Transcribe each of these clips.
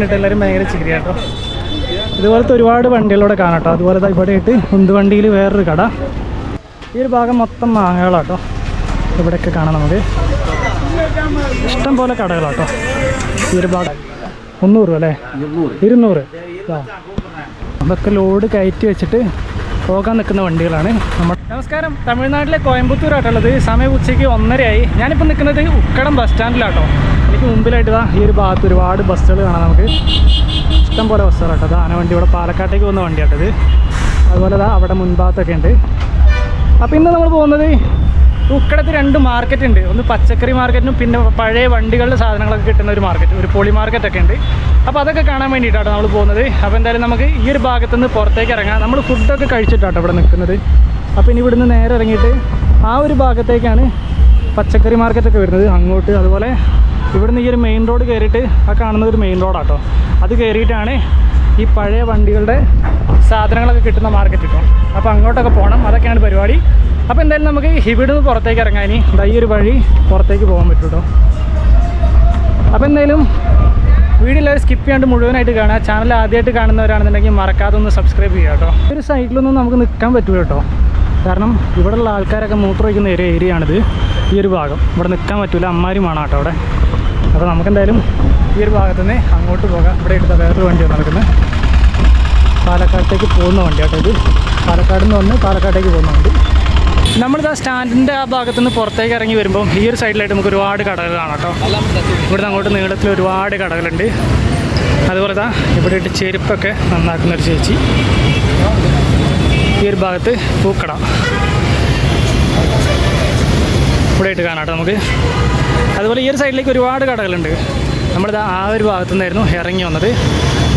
എല്ലാവരും ഭയങ്കര ചിരി കേട്ടോ. ഇതുപോലത്തെ ഒരുപാട് വണ്ടികളോടെ കാണാം കേട്ടോ. അതുപോലെ ഇവിടെ ആയിട്ട് ഉന്തുവണ്ടിയിൽ വേറൊരു കട. ഈ ഒരു ഭാഗം മൊത്തം മാങ്ങകളാട്ടോ. ഇവിടെയൊക്കെ കാണാം നമുക്ക് ഇഷ്ടം പോലെ കടകളാട്ടോ. ഈ ഒരു ഭാഗം 300 അല്ലേ, 200. അതൊക്കെ ലോഡ് കയറ്റി വെച്ചിട്ട് പോകാൻ നിൽക്കുന്ന വണ്ടികളാണ്. നമസ്കാരം, തമിഴ്നാട്ടിലെ കോയമ്പത്തൂരായിട്ടുള്ളത്. സമയം ഉച്ചയ്ക്ക് 1:30 ഞാനിപ്പോൾ നിൽക്കുന്നത് ഉക്കടം ബസ് സ്റ്റാൻഡിലാട്ടോ. എനിക്ക് മുമ്പിലായിട്ട് ഈ ഒരു ഭാഗത്ത് ഒരുപാട് ബസ്സുകൾ കാണാം. നമുക്ക് ഇഷ്ടം പോലെ ബസ്സുകളാട്ടോ. ആനവണ്ടി ഇവിടെ പാലക്കാട്ടേക്ക് പോകുന്ന വണ്ടിയാട്ടത്. അതുപോലെ അവിടെ മുൻഭാഗത്തൊക്കെ ഉണ്ട്. അപ്പോൾ ഇന്ന് നമ്മൾ പോകുന്നത് ഉക്കടത്ത് 2 മാർക്കറ്റ് ഉണ്ട്. ഒന്ന് പച്ചക്കറി മാർക്കറ്റിനും പിന്നെ പഴയ വണ്ടികളുടെ സാധനങ്ങളൊക്കെ കിട്ടുന്ന ഒരു മാർക്കറ്റ്, ഒരു പൊളി മാർക്കറ്റൊക്കെ ഉണ്ട്. അപ്പോൾ അതൊക്കെ കാണാൻ വേണ്ടിയിട്ടാണ് നമ്മൾ പോകുന്നത്. അപ്പോൾ എന്തായാലും നമുക്ക് ഈ ഒരു ഭാഗത്തുനിന്ന് പുറത്തേക്ക് ഇറങ്ങാം. നമ്മൾ ഫുഡൊക്കെ കഴിച്ചിട്ടാട്ടോ ഇവിടെ നിൽക്കുന്നത്. അപ്പോൾ ഇനി ഇവിടുന്ന് നേരെ ഇറങ്ങിയിട്ട് ആ ഒരു ഭാഗത്തേക്കാണ് പച്ചക്കറി മാർക്കറ്റൊക്കെ വരുന്നത്, അങ്ങോട്ട്. അതുപോലെ ഇവിടുന്ന് ഈ ഒരു മെയിൻ റോഡ് കയറിയിട്ട് ആ കാണുന്നത് ഒരു മെയിൻ റോഡാട്ടോ. അത് കയറിയിട്ടാണ് ഈ പഴയ വണ്ടികളുടെ സാധനങ്ങളൊക്കെ കിട്ടുന്ന മാർക്കറ്റ് കിട്ടും. അപ്പോൾ അങ്ങോട്ടൊക്കെ പോകണം, അതൊക്കെയാണ് പരിപാടി. അപ്പോൾ എന്തായാലും നമുക്ക് ഇവിടുന്ന് പുറത്തേക്ക് ഇറങ്ങാൻ ഇനി ഈ ഒരു വഴി പുറത്തേക്ക് പോകാൻ പറ്റും കേട്ടോ. അപ്പോൾ എന്തായാലും വീഡിയോ എല്ലാവരും സ്കിപ്പ് ചെയ്യാണ്ട് മുഴുവനായിട്ട് കാണുക. ചാനൽ ആദ്യമായിട്ട് കാണുന്നവരാണെന്നുണ്ടെങ്കിൽ മറക്കാതെ ഒന്ന് സബ്സ്ക്രൈബ് ചെയ്യുക കേട്ടോ. ഒരു സൈഡിലൊന്നും നമുക്ക് നിൽക്കാൻ പറ്റില്ല കേട്ടോ. കാരണം ഇവിടെയുള്ള ആൾക്കാരൊക്കെ മൂത്രമൊഴിക്കുന്ന ഏരിയയാണിത്. ഈ ഒരു ഭാഗം ഇവിടെ നിൽക്കാൻ പറ്റില്ല, അമ്മാരിയുമാണ് കേട്ടോ അവിടെ. അപ്പോൾ നമുക്കെന്തായാലും ഈ ഒരു ഭാഗത്തു നിന്ന് അങ്ങോട്ട് പോകാം. ഇവിടെ എടുത്ത വേറൊരു വണ്ടിയാണ് നടക്കുന്നത്. പാലക്കാട്ടേക്ക് പോകുന്ന വണ്ടി കേട്ടോ ഇത്. പാലക്കാട് നിന്ന് വന്ന് പാലക്കാട്ടേക്ക് പോകുന്ന വണ്ടി. നമ്മളിതാ സ്റ്റാൻഡിൻ്റെ ആ ഭാഗത്തുനിന്ന് പുറത്തേക്ക് ഇറങ്ങി വരുമ്പോൾ ഈ ഒരു സൈഡിലായിട്ട് നമുക്ക് ഒരുപാട് കടകൾ കാണാം കേട്ടോ. ഇവിടുന്ന് അങ്ങോട്ട് നീളത്തിൽ ഒരുപാട് കടകളുണ്ട്. അതുപോലെ ഇവിടെ ഇട്ട് ചെരുപ്പൊക്കെ നന്നാക്കുന്നൊരു ചേച്ചി. ഈ ഒരു ഭാഗത്ത് പൂക്കട ഇവിടെ ഇട്ട് കാണാം കേട്ടോ നമുക്ക്. അതുപോലെ ഈ ഒരു സൈഡിലേക്ക് ഒരുപാട് കടകളുണ്ട്. നമ്മളിതാ ആ ഒരു ഭാഗത്തു നിന്നായിരുന്നു ഇറങ്ങി വന്നത്.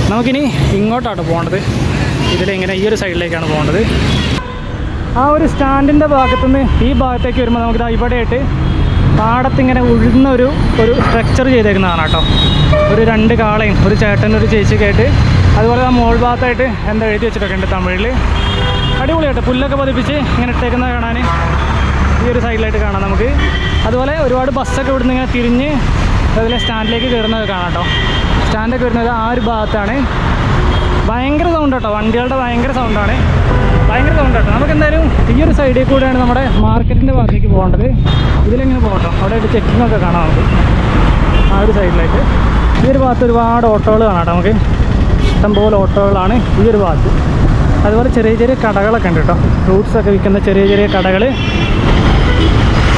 നമുക്കിനി ഇങ്ങോട്ടാട്ടോ പോകേണ്ടത്. ഇതിലിങ്ങനെ ഈ ഒരു സൈഡിലേക്കാണ് പോകേണ്ടത്. ആ ഒരു സ്റ്റാൻഡിൻ്റെ ഭാഗത്തുനിന്ന് ഈ ഭാഗത്തേക്ക് വരുമ്പോൾ നമുക്ക് ഇവിടെയായിട്ട് പാടത്തിങ്ങനെ ഉഴുന്ന ഒരു സ്ട്രക്ചർ ചെയ്തേക്കുന്നതാണ് കേട്ടോ. ഒരു 2 കാളയും ഒരു ചേട്ടനും ഒരു ചേച്ചിയൊക്കെ ആയിട്ട്. അതുപോലെ ആ മോൾ ഭാഗത്തായിട്ട് എന്താ എഴുതി വെച്ചിട്ടൊക്കെ ഉണ്ട് തമിഴിൽ. അടിപൊളിയായിട്ട് പുല്ലൊക്കെ പതിപ്പിച്ച് ഇങ്ങനെ ഇട്ടേക്കുന്നത് കാണാൻ ഈ ഒരു സൈഡിലായിട്ട് കാണാം നമുക്ക്. അതുപോലെ ഒരുപാട് ബസ്സൊക്കെ ഇവിടുന്ന് ഇങ്ങനെ തിരിഞ്ഞ് അതുപോലെ സ്റ്റാൻഡിലേക്ക് കയറുന്നത് കാണാം കേട്ടോ. സ്റ്റാൻഡൊക്കെ വരുന്നത് ആ ഒരു ഭാഗത്താണ്. ഭയങ്കര സൗണ്ട് കേട്ടോ, വണ്ടികളുടെ ഭയങ്കര സൗണ്ടാണ്, ഭയങ്കര സൗണ്ട് കേട്ടോ. നമുക്ക് എന്തായാലും ഈ ഒരു സൈഡിൽ കൂടെയാണ് നമ്മുടെ മാർക്കറ്റിൻ്റെ ഭാഗത്തേക്ക് പോകേണ്ടത്. ഇതിലെങ്ങനെ പോകട്ടോ, അവിടെ ആയിട്ട് ചെക്കിങ്ങൊക്കെ കാണാം നമുക്ക് ആ ഒരു സൈഡിലായിട്ട്. ഈ ഒരു ഭാഗത്ത് ഒരുപാട് ഓട്ടോകൾ കാണാം കേട്ടോ. നമുക്ക് ഇഷ്ടംപോലെ ഓട്ടോകളാണ് ഈ ഒരു ഭാഗത്ത്. അതുപോലെ ചെറിയ ചെറിയ കടകളൊക്കെ ഉണ്ട് കേട്ടോ. ഫ്രൂട്ട്സൊക്കെ വിൽക്കുന്ന ചെറിയ ചെറിയ കടകൾ.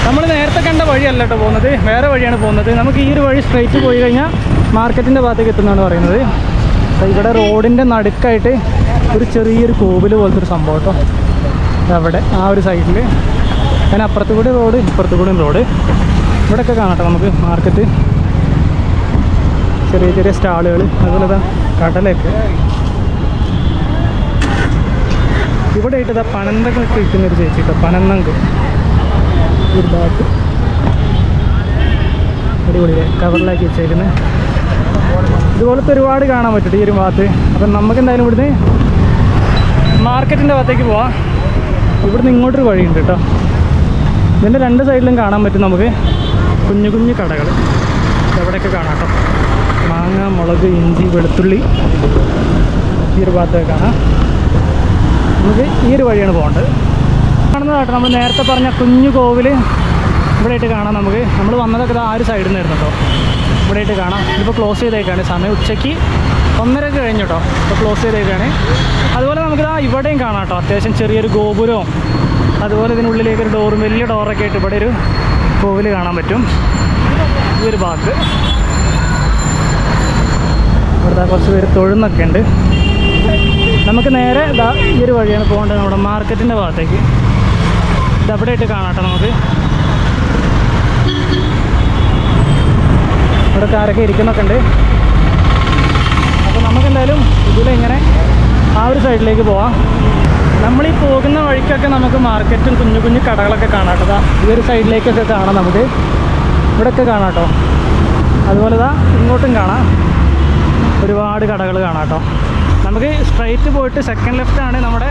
നമ്മൾ നേരത്തെ കണ്ട വഴിയല്ല കേട്ടോ പോകുന്നത്, വേറെ വഴിയാണ് പോകുന്നത്. നമുക്ക് ഈ ഒരു വഴി സ്ട്രൈറ്റ് പോയി കഴിഞ്ഞാൽ മാർക്കറ്റിൻ്റെ ഭാഗത്തേക്ക് എത്തുന്നതാണ് പറയുന്നത്. ഇവിടെ റോഡിൻ്റെ നടുക്കായിട്ട് ഒരു ചെറിയൊരു കോവിൽ പോലത്തെ ഒരു സംഭവം കേട്ടോ. അവിടെ ആ ഒരു സൈഡിൽ അതിന് അപ്പുറത്ത് കൂടി റോഡ്, ഇപ്പുറത്ത് കൂടി റോഡ്. ഇവിടെയൊക്കെ കാണാം നമുക്ക് മാർക്കറ്റ്. ചെറിയ ചെറിയ സ്റ്റാളുകൾ, അതുപോലെ കടലൊക്കെ. ഇവിടെ ആയിട്ട് പനന്തങ്ങളൊക്കെ വിൽക്കുന്നൊരു ചേച്ചി കേട്ടോ. പനന്തങ്ക് ഒരു ഭാഗത്ത് അടിപൊളി കവറിലാക്കി വെച്ചേക്കുന്നത്. ഇതുപോലത്തെ ഒരുപാട് കാണാൻ പറ്റും ഈ ഒരു ഭാഗത്ത്. അപ്പം നമുക്ക് എന്തായാലും ഇവിടുന്ന് മാർക്കറ്റിൻ്റെ ഭാഗത്തേക്ക് പോവാം. ഇവിടുന്ന് ഇങ്ങോട്ടൊരു വഴിയുണ്ട് കേട്ടോ. ഇതിൻ്റെ 2 സൈഡിലും കാണാൻ പറ്റും നമുക്ക് കുഞ്ഞു കുഞ്ഞു കടകൾ. എവിടെയൊക്കെ കാണാം കേട്ടോ. മാങ്ങ, മുളക്, ഇഞ്ചി, വെളുത്തുള്ളി ഈ ഒരു ഭാഗത്തൊക്കെ കാണാം. നമുക്ക് ഈ ഒരു വഴിയാണ് പോകേണ്ടത്. കാണുന്നത് കേട്ടോ നമ്മൾ നേരത്തെ പറഞ്ഞ കുഞ്ഞു കോവിൽ ഇവിടെയായിട്ട് കാണാം നമുക്ക്. നമ്മൾ വന്നതൊക്കെ ആ ഒരു സൈഡിൽ നിന്നായിരുന്നു കേട്ടോ. ഇവിടെയായിട്ട് കാണാം. ഇതിപ്പോൾ ക്ലോസ് ചെയ്തേക്കാണ്. സമയം ഉച്ചയ്ക്ക് 1:30 കഴിഞ്ഞു കേട്ടോ. ഇപ്പോൾ ക്ലോസ് ചെയ്തേക്കാണ്. അതുപോലെ നമുക്ക് ഇവിടെയും കാണാം കേട്ടോ. അത്യാവശ്യം ചെറിയൊരു ഗോപുരവും അതുപോലെ ഇതിനുള്ളിലേക്ക് ഒരു ഡോറും, വലിയ ഡോറൊക്കെ ആയിട്ട് ഇവിടെ ഒരു കോവിൽ കാണാൻ പറ്റും ഈ ഒരു ഭാഗത്ത്. ഇവിടെ കുറച്ച് പേര് തൊഴുന്നൊക്കെ ഉണ്ട്. നമുക്ക് നേരെ ഈ ഒരു വഴിയാണ് പോകേണ്ടത് നമ്മുടെ മാർക്കറ്റിൻ്റെ ഭാഗത്തേക്ക്. ഇതവിടെയായിട്ട് കാണാം കേട്ടോ നമുക്ക്. ഇവിടെ കാരൊക്കെ ഇരിക്കുന്നൊക്കെ ഉണ്ട്. അപ്പോൾ നമുക്കെന്തായാലും ഇതിലിങ്ങനെ ആ ഒരു സൈഡിലേക്ക് പോവാം. നമ്മളീ പോകുന്ന വഴിക്കൊക്കെ നമുക്ക് മാർക്കറ്റും കുഞ്ഞു കുഞ്ഞു കടകളൊക്കെ കാണാം കേട്ടോ. ഈ ഒരു സൈഡിലേക്കൊക്കെ കാണാം നമുക്ക്. ഇവിടെയൊക്കെ കാണാം കേട്ടോ. അതുപോലെ ഇങ്ങോട്ടും കാണാം ഒരുപാട് കടകൾ കാണാം കേട്ടോ. നമുക്ക് സ്ട്രൈറ്റ് പോയിട്ട് സെക്കൻഡ് ലെഫ്റ്റാണ് നമ്മുടെ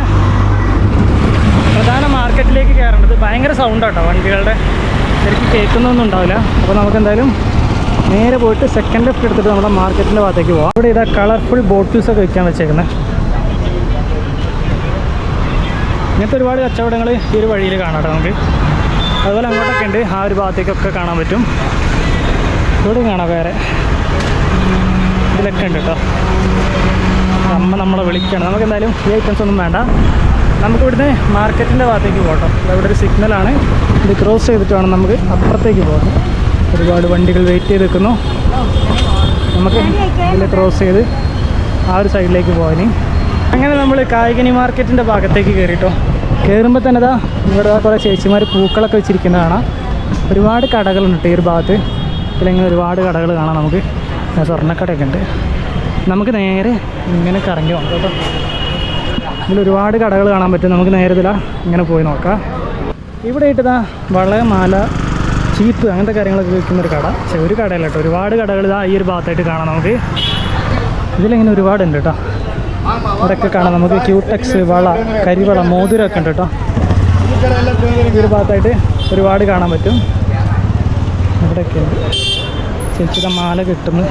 പ്രധാന മാർക്കറ്റിലേക്ക് കയറേണ്ടത്. ഭയങ്കര സൗണ്ട് കേട്ടോ വണ്ടികളുടെ, ശരിക്കും കേൾക്കുന്നൊന്നും ഉണ്ടാവില്ല. അപ്പോൾ നമുക്കെന്തായാലും നേരെ പോയിട്ട് സെക്കൻഡ് ലെഫ്റ്റ് എടുത്തിട്ട് നമ്മുടെ മാർക്കറ്റിൻ്റെ ഭാഗത്തേക്ക് പോകാം. ഇവിടെ ഇതാ കളർഫുൾ ബോട്ടിൽസൊക്കെ വിൽക്കാൻ വെച്ചേക്കുന്നത്. ഇങ്ങനത്തെ ഒരുപാട് കച്ചവടങ്ങൾ ഈ ഒരു വഴിയിൽ കാണാം നമുക്ക്. അതുപോലെ അങ്ങോട്ടൊക്കെ ഉണ്ട്, ആ ഒരു ഭാഗത്തേക്കൊക്കെ കാണാൻ പറ്റും. ഇവിടെ കാണാം വേറെ ഇതിലൊക്കെ ഉണ്ട് കേട്ടോ. അമ്മ നമ്മളെ വിളിക്കണം. നമുക്ക് എന്തായാലും ഈ ഐറ്റംസ് ഒന്നും വേണ്ട. നമുക്ക് ഇവിടുന്ന് മാർക്കറ്റിൻ്റെ ഭാഗത്തേക്ക് പോകട്ടോ. ഇവിടെ ഒരു സിഗ്നലാണ്, ഇത് ക്രോസ് ചെയ്തിട്ട് വേണം നമുക്ക് അപ്പുറത്തേക്ക് പോകാം. ഒരുപാട് വണ്ടികൾ വെയിറ്റ് ചെയ്ത് നിൽക്കുന്നു. നമുക്ക് ഇതിൽ ക്രോസ് ചെയ്ത് ആ ഒരു സൈഡിലേക്ക് പോകാൻ. അങ്ങനെ നമ്മൾ കായികനി മാർക്കറ്റിൻ്റെ ഭാഗത്തേക്ക് കയറിയിട്ടോ. കയറുമ്പോൾ തന്നെ ഇതാ ഇവിടെ കുറേ ചേച്ചിമാർ പൂക്കളൊക്കെ വെച്ചിരിക്കുന്നതാണ്. ഒരുപാട് കടകളുണ്ട് ഈ ഒരു ഭാഗത്ത്. ഇതിലിങ്ങനെ ഒരുപാട് കടകൾ കാണാം നമുക്ക്. സ്വർണ്ണക്കടയൊക്കെ ഉണ്ട്. നമുക്ക് നേരെ ഇങ്ങനെ കറങ്ങി പോകാം കേട്ടോ. ഇതിൽ ഒരുപാട് കടകൾ കാണാൻ പറ്റും. നമുക്ക് നേരെ ഇതിലാ ഇങ്ങനെ പോയി നോക്കാം. ഇവിടെ ഇട്ടതാ വള, മാല, ചീപ്പ് അങ്ങനത്തെ കാര്യങ്ങളൊക്കെ വിൽക്കുന്നൊരു കട. പക്ഷേ ഒരു കടയല്ല കേട്ടോ, ഒരുപാട് കടകൾ ഇതാ ഈ ഒരു ഭാഗത്തായിട്ട് കാണാം നമുക്ക്. ഇതിലിങ്ങനെ ഒരുപാടുണ്ട് കേട്ടോ. ഇവിടെയൊക്കെ കാണാം നമുക്ക് ക്യൂടെക്സ്, വള, കരിവള, മോതിരമൊക്കെ ഉണ്ട് കേട്ടോ. ഈ ഒരു ഭാഗത്തായിട്ട് ഒരുപാട് കാണാൻ പറ്റും. ഇവിടെയൊക്കെ ഉണ്ട് ചേച്ചിയുടെ മാല കിട്ടുന്നു.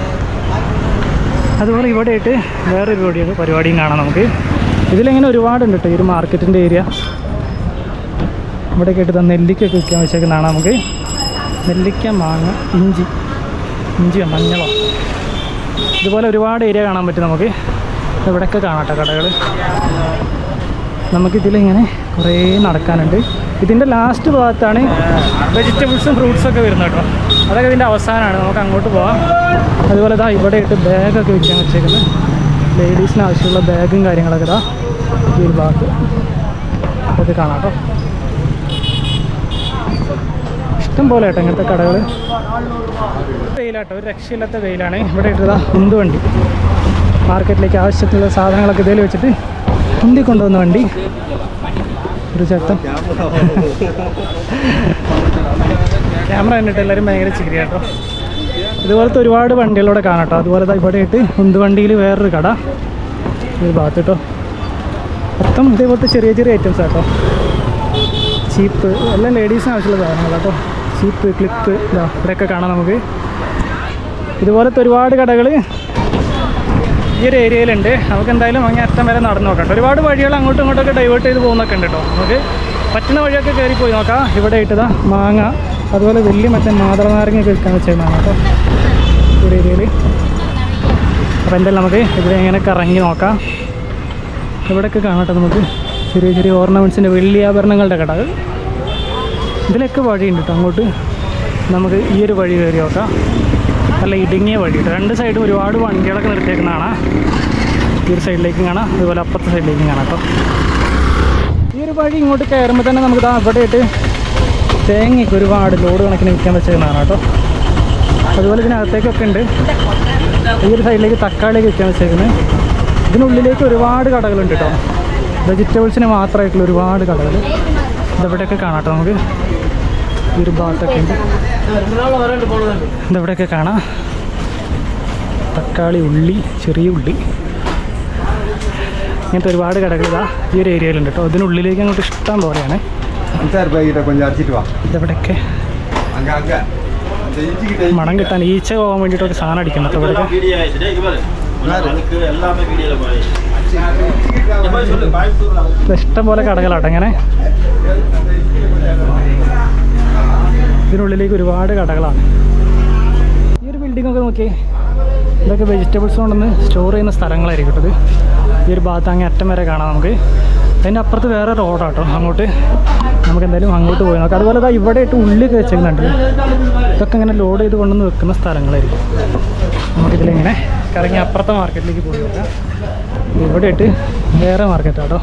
അതുപോലെ ഇവിടെ ആയിട്ട് വേറൊരു പരിപാടിയും കാണാം നമുക്ക്. ഇതിലിങ്ങനെ ഒരുപാടുണ്ട് കേട്ടോ ഈ ഒരു മാർക്കറ്റിൻ്റെ ഏരിയ. ഇവിടെയൊക്കെ ആയിട്ട് നെല്ലിക്കൊക്കെ വിൽക്കാൻ വെച്ചേക്കുന്നതാണ് നമുക്ക്. നെല്ലിക്ക, മാങ്ങ, ഇഞ്ചിയോ മഞ്ഞളോ, ഇതുപോലെ ഒരുപാട് ഏരിയ കാണാൻ പറ്റും നമുക്ക്. ഇവിടെയൊക്കെ കാണാം കേട്ടോ കടകൾ. നമുക്കിതിലിങ്ങനെ കുറേ നടക്കാനുണ്ട്. ഇതിൻ്റെ ലാസ്റ്റ് ഭാഗത്താണ് വെജിറ്റബിൾസും ഫ്രൂട്ട്സൊക്കെ വരുന്നത് കേട്ടോ. അതൊക്കെ ഇതിൻ്റെ അവസാനമാണ്. നമുക്ക് അങ്ങോട്ട് പോകാം. അതുപോലെ ഇതാ ഇവിടെ ഇട്ട് ബാഗൊക്കെ വിൽക്കാൻ വെച്ചേക്കുന്നത്. ലേഡീസിന് ആവശ്യമുള്ള ബാഗും കാര്യങ്ങളൊക്കെ ഇതാ ഈ ഒരു ഭാഗത്ത് അത് കാണാം കേട്ടോ. ഇഷ്ടം പോലെ കേട്ടോ ഇങ്ങനത്തെ കടകൾ. വെയിലാട്ടോ, ഒരു രക്ഷയില്ലാത്ത വെയിലാണ്. ഇവിടെ ഇട്ടതാ ഉന്തുവണ്ടി. മാർക്കറ്റിലേക്ക് ആവശ്യത്തിലുള്ള സാധനങ്ങളൊക്കെ ഇതിൽ വെച്ചിട്ട് ഉന്തി കൊണ്ടുവന്ന വണ്ടി. ഒരു ചേട്ടൻ ക്യാമറ കണ്ടിട്ട് എല്ലാവരും ഭയങ്കര ചിരി കേട്ടോ. ഇതുപോലത്തെ ഒരുപാട് വണ്ടികളിലൂടെ കാണാം കേട്ടോ. അതുപോലെ ഇവിടെ ആയിട്ട് ഉന്തുവണ്ടിയിൽ വേറൊരു കട ഒരു ഭാഗത്ത് കേട്ടോ. മൊത്തം ഇതേപോലത്തെ ചെറിയ ചെറിയ ഐറ്റംസ് കേട്ടോ. ചീപ്പ് എല്ലാം ലേഡീസിന് ആവശ്യമുള്ള സാധനങ്ങൾ കേട്ടോ. ചീപ്പ്, ക്ലിപ്പ് ഇതാ ഇവിടെയൊക്കെ കാണാം നമുക്ക്. ഇതുപോലത്തെ ഒരുപാട് കടകൾ ഈ ഒരു ഏരിയയിലുണ്ട്. നമുക്ക് എന്തായാലും അങ്ങേ അറ്റം വരെ നടന്നു നോക്കാം. ഒരുപാട് വഴികൾ അങ്ങോട്ടും ഇങ്ങോട്ടൊക്കെ ഡൈവേർട്ട് ചെയ്ത് പോകുന്നൊക്കെ ഉണ്ട് കേട്ടോ. നമുക്ക് പറ്റുന്ന വഴിയൊക്കെ കയറി പോയി നോക്കാം. ഇവിടെ ഇട്ടതാ മാങ്ങ, അതുപോലെ വലിയ മറ്റേ മാതളനാരങ്ങയൊക്കെ വിൽക്കാൻ വെച്ചേക്കുന്നതാണ് കേട്ടോ ഈ ഒരു ഏരിയയിൽ. അപ്പോൾ എന്തായാലും നമുക്ക് ഇവിടെ ഇങ്ങനെ കറങ്ങി നോക്കാം. ഇവിടെയൊക്കെ കാണട്ടെ നമുക്ക് ചെറിയ ചെറിയ ഓർണമെൻറ്റ്സിൻ്റെ വെള്ളി ആഭരണങ്ങളുടെ കടകൾ. ഇതിലൊക്കെ വഴിയുണ്ട് കേട്ടോ. അങ്ങോട്ട് നമുക്ക് ഈ ഒരു വഴി കയറി നോക്കാം. നല്ല ഇടുങ്ങിയ വഴി കേട്ടോ. രണ്ട് സൈഡും ഒരുപാട് വണ്ടികളൊക്കെ നിർത്തിയേക്കുന്നതാണ്. ഈ ഒരു സൈഡിലേക്കും കാണാം, അതുപോലെ അപ്പുറത്തെ സൈഡിലേക്കും കാണാം കേട്ടോ. ഈ ഒരു വഴി ഇങ്ങോട്ട് കയറുമ്പോൾ തന്നെ നമുക്ക് ഇവിടെ ആയിട്ട് തേങ്ങയ്ക്ക് ഒരുപാട് ലോഡ് കണക്കിന് വിൽക്കാൻ വെച്ചേക്കുന്നതാണ് കേട്ടോ. അതുപോലെ ഇതിനകത്തേക്കൊക്കെ ഉണ്ട്. ഈ ഒരു സൈഡിലേക്ക് തക്കാളിയൊക്കെ വിൽക്കാൻ വെച്ചേക്കുന്നത്. ഇതിനുള്ളിലേക്ക് ഒരുപാട് കടകളുണ്ട് കേട്ടോ. വെജിറ്റബിൾസിന് മാത്രമായിട്ടുള്ള ഒരുപാട് കടകൾ ഇതെവിടെയൊക്കെ കാണാം കേട്ടോ. നമുക്ക് ഈ ഒരു ഭാഗത്തൊക്കെ ഉണ്ട്. ഇതെവിടെയൊക്കെ കാണാം. തക്കാളി, ഉള്ളി, ചെറിയ ഉള്ളി, ഇങ്ങനത്തെ ഒരുപാട് കടകൾ ഇതാ ഈ ഒരു ഏരിയയിലുണ്ട് കേട്ടോ. ഇതിനുള്ളിലേക്ക് അങ്ങോട്ട് ഇഷ്ടം പോലെയാണ്. ഇതെവിടെയൊക്കെ മണം കിട്ടാൻ ഈച്ച പോകാൻ വേണ്ടിയിട്ടൊക്കെ സാധനം അടിക്കണം കേട്ടോ. ഇവിടെയൊക്കെ ഇഷ്ടം പോലെ കടകളാട്ടോ. ഇങ്ങനെ ഇതിനുള്ളിലേക്ക് ഒരുപാട് കടകളാണ്. ഈ ഒരു ബിൽഡിങ്ങൊക്കെ നോക്കി, ഇതൊക്കെ വെജിറ്റബിൾസ് കൊണ്ടൊന്ന് സ്റ്റോർ ചെയ്യുന്ന സ്ഥലങ്ങളായിരിക്കും കേട്ടത്. ഈ ഒരു ഭാഗത്ത് അങ്ങ് അറ്റം വരെ കാണാം നമുക്ക്. അതിൻ്റെ അപ്പുറത്ത് വേറെ റോഡാട്ടോ. അങ്ങോട്ട് നമുക്ക് എന്തായാലും അങ്ങോട്ട് പോയി നോക്കാം. അതുപോലെ ഇവിടെ ആയിട്ട് ഉള്ളിൽ വെച്ചേക്കുന്നുണ്ട്. ഇതൊക്കെ ഇങ്ങനെ ലോഡ് ചെയ്ത് കൊണ്ടുവന്ന് വെക്കുന്ന സ്ഥലങ്ങളായിരിക്കും. നമുക്കിതിലിങ്ങനെ കറങ്ങി അപ്പുറത്തെ മാർക്കറ്റിലേക്ക് പോയി നോക്കാം. ഇവിടെ ആയിട്ട് വേറെ മാർക്കറ്റാട്ടോ.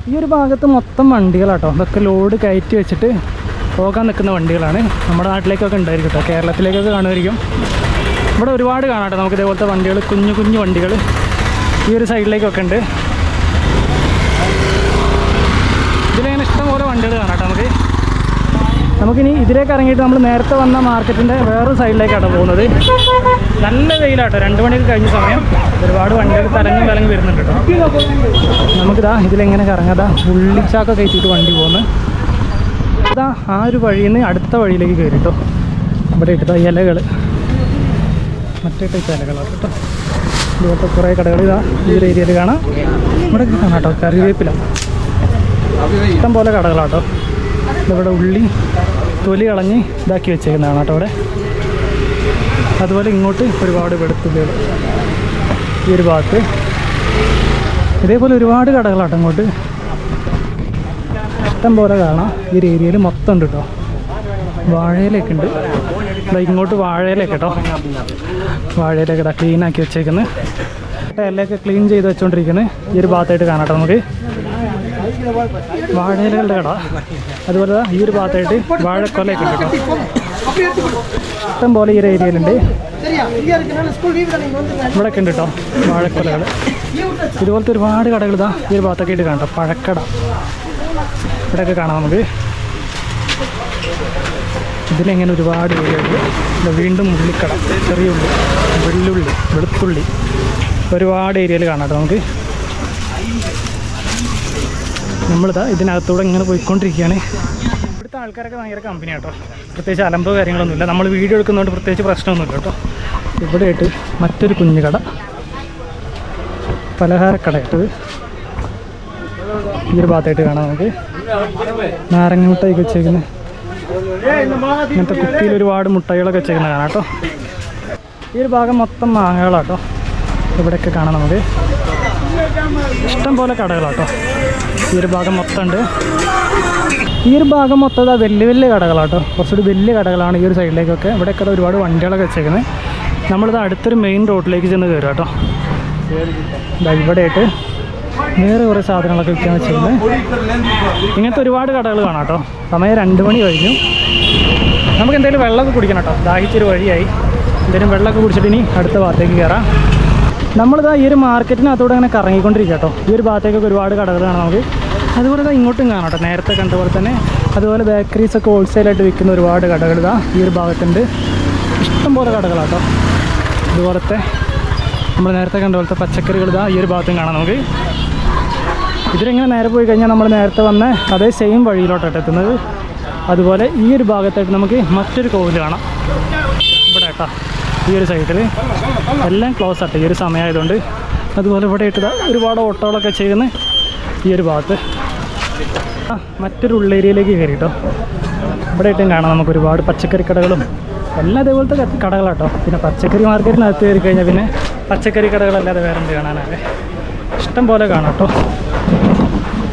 ഈ ഒരു ഭാഗത്ത് മൊത്തം വണ്ടികളാട്ടോ. ഇതൊക്കെ ലോഡ് കയറ്റി വെച്ചിട്ട് പോകാൻ നിൽക്കുന്ന വണ്ടികളാണ്. നമ്മുടെ നാട്ടിലേക്കൊക്കെ ഉണ്ടായിരിക്കും കേട്ടോ, കേരളത്തിലേക്കൊക്കെ കാണുമായിരിക്കും. ഇവിടെ ഒരുപാട് കാണാട്ടോ നമുക്ക് ഇതേപോലത്തെ വണ്ടികൾ, കുഞ്ഞു കുഞ്ഞു വണ്ടികൾ ഈ ഒരു സൈഡിലേക്കൊക്കെ ഉണ്ട്. ഇതിലിങ്ങനെ ഇഷ്ടംപോലെ വണ്ടികൾ കാണാട്ടോ നമുക്ക്. നമുക്കിനി ഇതിലേക്ക് ഇറങ്ങിയിട്ട് നമ്മൾ നേരത്തെ വന്ന മാർക്കറ്റിൻ്റെ വേറൊരു സൈഡിലേക്കാട്ടോ പോകുന്നത്. നല്ല വെയിലാട്ടോ, 2 മണിയൊക്കെ കഴിഞ്ഞ സമയം. ഒരുപാട് വണ്ടികൾ തലങ്ങി വരുന്നുണ്ട് കേട്ടോ. നമുക്കിതാ ഇതിലെങ്ങനെ കറങ്ങാതാ ഉള്ളിച്ചാക്കൊക്കെ കയറ്റിയിട്ട് വണ്ടി പോകുന്നത്. അതാ ആ ഒരു വഴിയിൽ നിന്ന് അടുത്ത വഴിയിലേക്ക് കയറി കേട്ടോ. ഇവിടെ ഇട്ടതാ ഇലകൾ, മറ്റേ ടൈപ്പ് ഇലകളാണ് കേട്ടോ. ഇതുപോലത്തെ കുറേ കടകൾ ഇതാ ഈ ഒരു ഏരിയയിൽ കാണാം. ഇവിടെ കാണാം കേട്ടോ, കറിവേപ്പില, ഇഷ്ടം പോലെ കടകളാട്ടോ. ഇവിടെ ഉള്ളി തൊലി കളഞ്ഞ് ഇതാക്കി വെച്ചേക്കുന്നതാണ് കേട്ടോ ഇവിടെ. അതുപോലെ ഇങ്ങോട്ട് ഒരുപാട് വെളുത്തുള്ളികൾ ഈ ഒരു ഭാഗത്ത്. ഇതേപോലെ ഒരുപാട് കടകളാട്ടോ ഇങ്ങോട്ട്, ഇഷ്ടം പോലെ കാണാം. ഈ ഒരു ഏരിയയിൽ മൊത്തം ഉണ്ട് കേട്ടോ. വാഴയിലൊക്കെ ഉണ്ട്, ഇങ്ങോട്ട് വാഴയിലൊക്കെ കേട്ടോ. വാഴയിലൊക്കെ ഇതാ ക്ലീൻ ആക്കി വെച്ചേക്കുന്നത്, ഇലയൊക്കെ ക്ലീൻ ചെയ്ത് വെച്ചുകൊണ്ടിരിക്കുന്നത് ഈ ഒരു ഭാഗത്തായിട്ട് കാണാം കേട്ടോ നമുക്ക്. വാഴയിലകളുടെ കട. അതുപോലെ ഈ ഒരു ഭാഗത്തായിട്ട് വാഴക്കൊലയൊക്കെ ഉണ്ട് കേട്ടോ. ഇഷ്ടം പോലെ ഈ ഒരു ഏരിയയിലുണ്ട്. ഇവിടെയൊക്കെ ഉണ്ട് കേട്ടോ വാഴക്കൊലകൾ. ഇതുപോലത്തെ ഒരുപാട് കടകൾ ഇതാ ഈ ഒരു ഭാഗത്തൊക്കെ ആയിട്ട് കാണാം. പഴക്കട ഇവിടെയൊക്കെ കാണാം നമുക്ക്. ഇതിലെങ്ങനെ ഒരുപാട് ഏരിയകൾ. വീണ്ടും ഉള്ളിക്കട, ചെറിയ ഉള്ളി, വെള്ളുള്ളി, വെളുത്തുള്ളി, ഒരുപാട് ഏരിയയിൽ കാണാം കേട്ടോ നമുക്ക്. നമ്മളിതാ ഇതിനകത്തൂടെ ഇങ്ങനെ പോയിക്കൊണ്ടിരിക്കുകയാണ്. ഇവിടുത്തെ ആൾക്കാരൊക്കെ ഭയങ്കര കമ്പനിയാണ് കേട്ടോ. പ്രത്യേകിച്ച് അലമ്പോ കാര്യങ്ങളൊന്നുമില്ല. നമ്മൾ വീഡിയോ എടുക്കുന്നതുകൊണ്ട് പ്രത്യേകിച്ച് പ്രശ്നമൊന്നുമില്ല കേട്ടോ. ഇവിടെയായിട്ട് മറ്റൊരു കുഞ്ഞു കട, പലഹാരക്കടയായിട്ട് ഈ ഒരു ഭാഗത്തായിട്ട് കാണാം നമുക്ക്. നാരങ്ങ മുട്ടായി വെച്ചേക്കുന്നത്, ഇങ്ങനത്തെ കുപ്പിയിൽ ഒരുപാട് മുട്ടായികളൊക്കെ വെച്ചേക്കുന്നത് കാണാം കേട്ടോ. ഈ ഒരു ഭാഗം മൊത്തം മാങ്ങകളാട്ടോ. ഇവിടെയൊക്കെ കാണാം നമുക്ക്. ഇഷ്ടം പോലെ കടകളാട്ടോ. ഈ ഒരു ഭാഗം മൊത്തം ഉണ്ട്. ഈ ഒരു ഭാഗം മൊത്തം വലിയ വലിയ കടകളാട്ടോ. കുറച്ചുകൂടി വലിയ കടകളാണ് ഈ ഒരു സൈഡിലേക്കൊക്കെ. ഇവിടെയൊക്കെ ഒരുപാട് വണ്ടികളൊക്കെ വെച്ചേക്കുന്നത്. നമ്മളിത് അടുത്തൊരു മെയിൻ റോഡിലേക്ക് ചെന്ന് കയറുക കേട്ടോ. ഇവിടെയായിട്ട് വേറെ കുറേ സാധനങ്ങളൊക്കെ വിൽക്കാൻ വെച്ചിരുന്നത്. ഇങ്ങനത്തെ ഒരുപാട് കടകൾ കാണാം കേട്ടോ. സമയം 2 മണി കഴിഞ്ഞു. നമുക്ക് എന്തെങ്കിലും വെള്ളമൊക്കെ കുടിക്കണം കേട്ടോ. ദാഹിച്ചൊരു വഴിയായി. എന്തെങ്കിലും വെള്ളമൊക്കെ കുടിച്ചിട്ട് ഇനി അടുത്ത ഭാഗത്തേക്ക് കയറാം. നമ്മളിതാ ഈ ഒരു മാർക്കറ്റിനകത്തൂടെ അങ്ങനെ കറങ്ങിക്കൊണ്ടിരിക്കുക കേട്ടോ. ഈ ഒരു ഭാഗത്തേക്കൊക്കെ ഒരുപാട് കടകൾ കാണാം നമുക്ക്. അതുപോലെ തന്നെ ഇങ്ങോട്ടും കാണാം കേട്ടോ, നേരത്തെ കണ്ടപോലെ തന്നെ. അതുപോലെ ബേക്കറീസൊക്കെ ഹോൾസെയിലായിട്ട് വിൽക്കുന്ന ഒരുപാട് കടകൾ ഇതാ ഈ ഒരു ഭാഗത്തുണ്ട്. ഇഷ്ടംപോലെ കടകളാട്ടോ. ഇതുപോലത്തെ നമ്മൾ നേരത്തെ കണ്ട പോലത്തെ പച്ചക്കറികൾ ഇതാ ഈ ഒരു ഭാഗത്തും കാണാം നമുക്ക്. ഇതിലിങ്ങനെ നേരെ പോയി കഴിഞ്ഞാൽ നമ്മൾ നേരത്തെ വന്ന അതേ സെയിം വഴിയിലോട്ടാണ് എത്തുന്നത്. അതുപോലെ ഈ ഒരു ഭാഗത്തായിട്ട് നമുക്ക് മറ്റൊരു കോവിൽ കാണാം. ഇവിടെ കേട്ടോ ഈ ഒരു സൈഡിൽ എല്ലാം ക്ലോസ് ആട്ടെ ഈ ഒരു സമയമായതുകൊണ്ട്. അതുപോലെ ഇവിടെ ഇട്ടത് ഒരുപാട് ഓട്ടോകളൊക്കെ ചെയ്യുന്ന ഈ ഒരു ഭാഗത്ത്. മറ്റൊരു ഉള്ളേരിയയിലേക്ക് കയറി കേട്ടോ. ഇവിടെ ഇട്ടും കാണാം നമുക്ക് ഒരുപാട് പച്ചക്കറി കടകളും എല്ലാം ഇതേപോലത്തെ കടകളാട്ടോ. പിന്നെ പച്ചക്കറി മാർക്കറ്റിനകത്ത് കയറി കഴിഞ്ഞാൽ പിന്നെ പച്ചക്കറി കടകളല്ലാതെ വേറെ എന്ത് കാണാനൊക്കെ ഇഷ്ടം പോലെ കാണാം കേട്ടോ.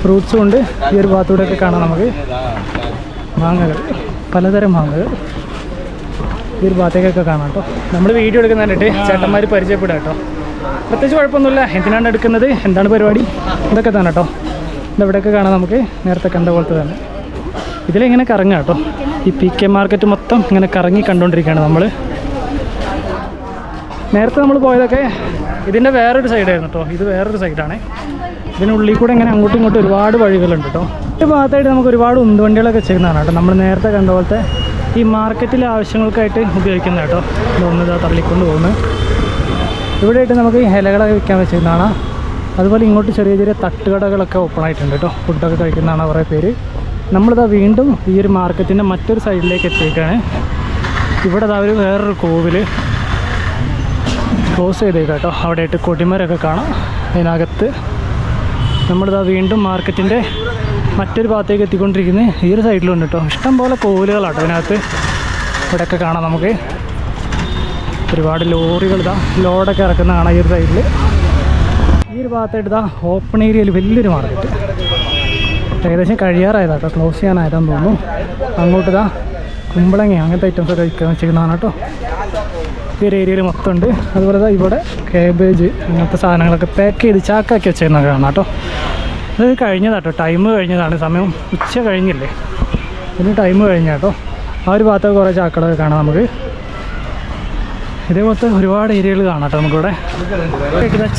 ഫ്രൂട്ട്സും ഉണ്ട് ഈ ഒരു ഭാഗത്തൂടെയൊക്കെ കാണാം നമുക്ക്. മാങ്ങകൾ, പലതരം മാങ്ങകൾ ഈ ഒരു ഭാഗത്തേക്കൊക്കെ കാണാം കേട്ടോ. നമ്മൾ വീഡിയോ എടുക്കുന്നതിനായിട്ട് ചേട്ടന്മാർ പരിചയപ്പെടുക കേട്ടോ. പ്രത്യേകിച്ച് കുഴപ്പമൊന്നുമില്ല. എന്തിനാണ് എടുക്കുന്നത്, എന്താണ് പരിപാടി, ഇതൊക്കെ തന്നെ കേട്ടോ. ഇതെവിടെയൊക്കെ കാണാം നമുക്ക് നേരത്തെ കണ്ട പോലത്തെ തന്നെ. ഇതിലിങ്ങനെ കറങ്ങുക കേട്ടോ. ഈ PK മാർക്കറ്റ് മൊത്തം ഇങ്ങനെ കറങ്ങി കണ്ടുകൊണ്ടിരിക്കുകയാണ് നമ്മൾ. നേരത്തെ നമ്മൾ പോയതൊക്കെ ഇതിൻ്റെ വേറൊരു സൈഡായിരുന്നു കേട്ടോ. ഇത് വേറൊരു സൈഡാണ്. ഇതിനുള്ളിൽ കൂടെ ഇങ്ങനെ അങ്ങോട്ടും ഇങ്ങോട്ടും ഒരുപാട് വഴികളുണ്ട് കേട്ടോ. ഈ ഭാഗത്തായിട്ട് നമുക്ക് ഒരുപാട് ഉന്തുവണ്ടികളൊക്കെ ചെയ്യുന്നതാണ് കേട്ടോ. നമ്മൾ നേരത്തെ കണ്ട പോലത്തെ ഈ മാർക്കറ്റിലെ ആവശ്യങ്ങൾക്കായിട്ട് ഉപയോഗിക്കുന്ന കേട്ടോ. ഇതൊന്നിതാ തള്ളിക്കൊണ്ട് പോകുന്നത്. ഇവിടെയായിട്ട് നമുക്ക് ഇലകളൊക്കെ വിൽക്കാൻ വെച്ചിരുന്നതാണ്. അതുപോലെ ഇങ്ങോട്ട് ചെറിയ ചെറിയ തട്ടുകടകളൊക്കെ ഓപ്പൺ ആയിട്ടുണ്ട് കേട്ടോ. ഫുഡൊക്കെ കഴിക്കുന്നതാണ് കുറേ പേര്. നമ്മളിതാ വീണ്ടും ഈ ഒരു മാർക്കറ്റിൻ്റെ മറ്റൊരു സൈഡിലേക്ക് എത്തിയേക്കാണ്. ഇവിടെ ഒരു വേറൊരു കോവിൽ ക്ലോസ് ചെയ്തേക്കാം കേട്ടോ. അവിടെയായിട്ട് കൊടിമരമൊക്കെ കാണാം. അതിനകത്ത് നമ്മളിതാ വീണ്ടും മാർക്കറ്റിൻ്റെ മറ്റൊരു ഭാഗത്തേക്ക് എത്തിക്കൊണ്ടിരിക്കുന്നത്. ഈ ഒരു സൈഡിലുണ്ട് കേട്ടോ. ഇഷ്ടം പോലെ കോവിലുകളാട്ടോ ഇതിനകത്ത്. ഇവിടെയൊക്കെ കാണാം നമുക്ക്. ഒരുപാട് ലോറികൾ ലോഡൊക്കെ ഇറക്കുന്ന കാണാം ഈ ഒരു സൈഡിൽ. ഈ ഒരു ഭാഗത്തായിട്ട് ഓപ്പൺ ഏരിയയിൽ വലിയൊരു മാർക്കറ്റ്. ഏകദേശം കഴിയാറായതാട്ടോ, ക്ലോസ് ചെയ്യാനായതാന്ന് തോന്നുന്നു. അങ്ങോട്ട് കുമ്പളങ്ങ അങ്ങനത്തെ ഐറ്റംസൊക്കെ കഴിക്കാൻ വെച്ചിരിക്കുന്നതാണ് കേട്ടോ. ഈ ഒരു ഏരിയയിൽ മൊത്തം ഉണ്ട്. അതുപോലെ ഇവിടെ കാബേജ് അങ്ങനത്തെ സാധനങ്ങളൊക്കെ പാക്ക് ചെയ്ത് ചാക്കാക്കി വെച്ചിരുന്ന കാണാം കേട്ടോ. ഇത് കഴിഞ്ഞതാട്ടോ, ടൈം കഴിഞ്ഞതാണ്. സമയം ഉച്ച കഴിഞ്ഞില്ലേ, ഇതിന് ടൈം കഴിഞ്ഞ കേട്ടോ. ആ ഒരു ഭാഗത്തൊക്കെ കുറേ ചാക്കടൊക്കെ കാണാം നമുക്ക്. ഇതേപോലത്തെ ഒരുപാട് ഏരിയകൾ കാണാം കേട്ടോ നമുക്കിവിടെ.